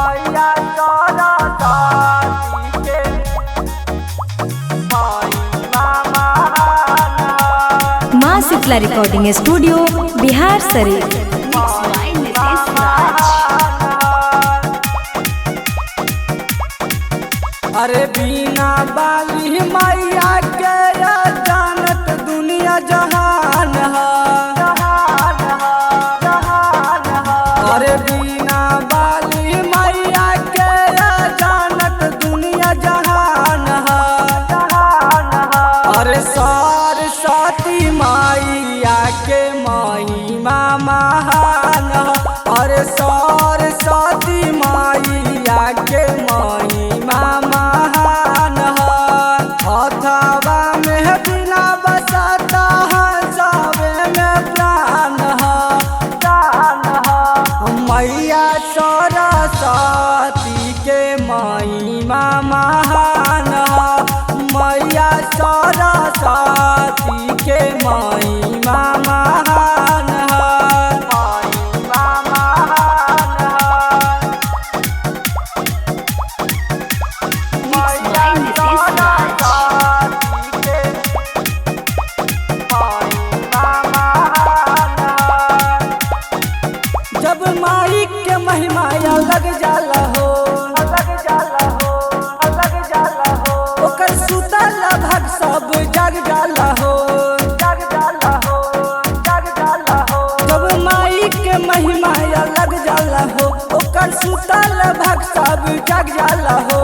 मैया सरस्वती के महिमा महान है। माँ शीतला रिकॉर्डिंग स्टूडियो बिहार शरीफ। अरे बिना बाली मैया के जानत दुनिया जहान है। अरे बिना बाली मैया के जानत दुनिया जहान है। अरे सरस्वती मैया के महिमा महान है। अरे सरस्वती मैया के महिमा महान है। अथवा में बिना बसाता है जावे में प्राण है। मैया सरस्वती के महिमा महान है। मैया सरस्वती के महिमा महान है। महिमा महान है। मैया सरस्वती के महिमा महान है। जब माई के महिमा अलग जाला हो, अलग जाला हो, अलग जाला हो। ओकर सुतल भग सब जग जाला हो, जग जाला हो, जग जाला हो। जब माई के महिमा अलग जाला हो, ओकर सुतल भग सब जग जाला हो।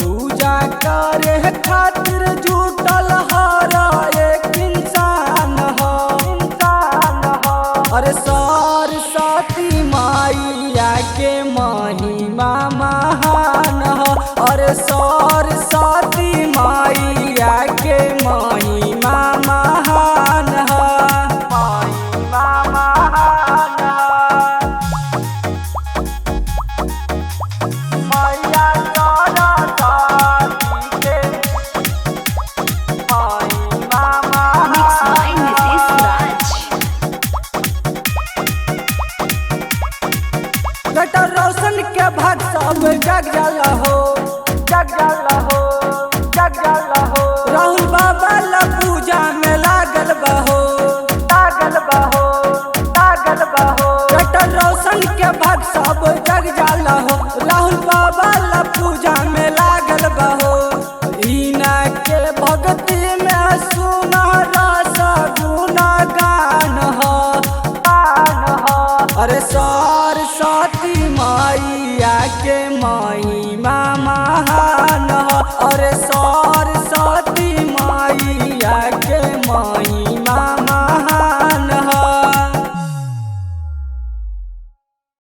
पूजा करे खातिर जुटल हर एक इंसान हो, इंसान हो। अरे सरस्वती मैया के महिमा महान है। अरे सरस्वती मैया के महिमा महान है। महिमा महान है। मैया सरस्वती के महिमा महान है। बेटा रोशन के भाग सब जग जाला हो, जग जाला हो, जग जाला हो। राहुल बाबा ला पूजा में लागल बहो, लागल बहो, लागल बहो। बेटा रोशन के भाग सब जग जाला हो। राहुल बाबा ला पूजा में लागल बहो। इना के भक्ति में सुना रस गुना गान हो, गान हो। अरे सरस्वती मैया के महिमा महान है। अरे